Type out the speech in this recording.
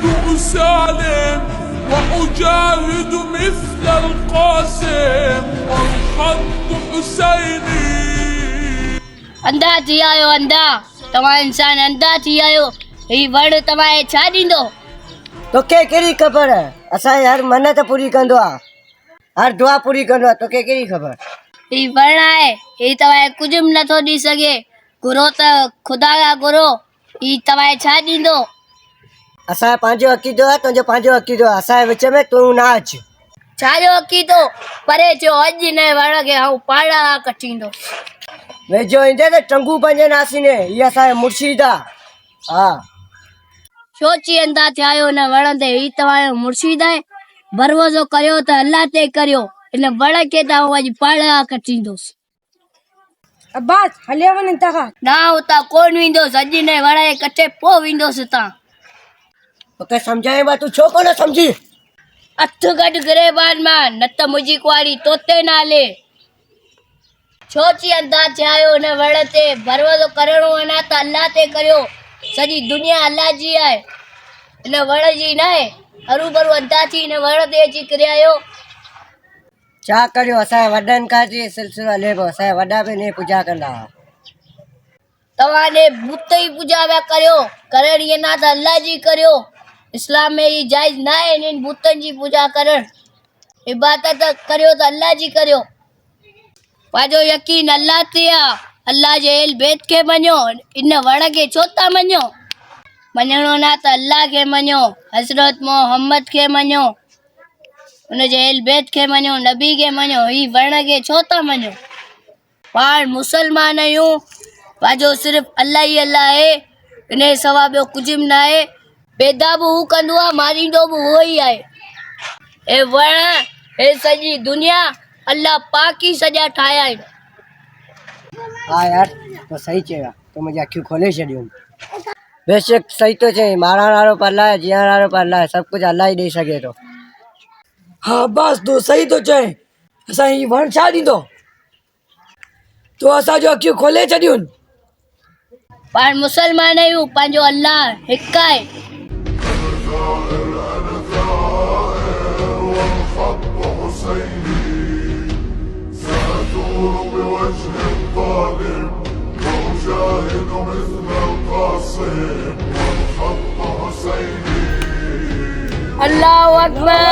لست أسالم وأجاهد مثل القاسم والخط حسيني. अंधा थी आयो अंधा तव्हां इंसान अंधा थी आयो ही वण तव्हांखे छा ॾींदो? तोखे कहिड़ी ख़बर असांजी हर मन्नत पूरी कंदो आहे हर दुआ पूरी कंदो आहे तोखे कहिड़ी ख़बर ही वण आहे ही तव्हांखे कुझु बि नथो ॾेई सघे घुरो त ख़ुदा खां घुरो ही तव्हांखे छा ॾींदो? असांजो पंहिंजो अक़ीदो आहे तुंहिंजो पंहिंजो अक़ीदो आहे असांजे विच में तूं न अच छाजो अक़ीदो परे चयो अॼु हिन वण खे आउं पाड़ा कटींदो वेझो ईंदे त टंगू पंहिंजे नासीने हीअ असांजो मुर्शिद आहे हा सोची अंधा थिया आहियो हिन वण ते ही तव्हांजो मुर्शिद आहे भरोसो करियो त अल्लाह ते करियो हिन वण खे त आउं अॼु पाड़ा कटींदुसि अब्बास हले वञनि था ना हुतां कोन वेंदुसि अॼु हिन वण जे कटे पोइ वेंदुसि हितां तोखे सम्झाइबा तूं छो कोन सम्झी हथ गॾु गिरेबान मां न त मुंहिंजी कुआरी तोते नाले छोची अंधा थिया आहियो हिन वण ते भरोसो करिणो आहे न त अल्लाह ते करियो सॼी दुनिया अल्लाह जी आहे हिन वण जी न आहे हरू भरू अंधा थी हिन वण ते अची किरिया आहियो छा करियो असांजे वॾनि खां जी सिलसिलो हले पियो असांजा वॾा बि इन पूजा कंदा हुआ तव्हां ने बुत जी पूजा पिया करियो करणी आहे न त अल्लाह जी करियो इस्लाम में ही जाइज़ न आहे इन्हनि बुतनि जी पूजा करणु इबादत करियो त अल्लाह जी करियो पंहिंजो यकीन अल्लाह ते आहे अल्लाह जे अहल बैत खे मञो इन वण खे छो था मञो मञणो न त अल्लाह खे मञो हज़रत मोहम्मद खे मञो उनजे अहल बैत खे मञो नबी खे मञो ही वण खे छो था मञो पाण मुसलमान आहियूं पंहिंजो सिर्फ़ु अल्लाह ई अल्लाह आहे इन जे सवा ॿियो कुझु बि न आहे पैदा बि हू कंदो आहे मारींदो बि उहो ई आहे हे वण हे सॼी दुनिया अल्लाह पाक ई सॼा ठाहिया आहिनि हा यार तो सही चयो आहे तूं मुंहिंजी अखियूं खोले छॾियूं बेशक सही थो चई मारण वारो पर अलाह जीअण वारो पर अलाह सभु कुझु अलाह ई ॾेई सघे थो हा बस तूं सही थो चए असांजी वण छा ॾींदो तूं असांजो अखियूं खोले छॾियूं पाण मुसलमान आहियूं पंहिंजो अल्लाह हिकु आहे अल्लाहु अकबर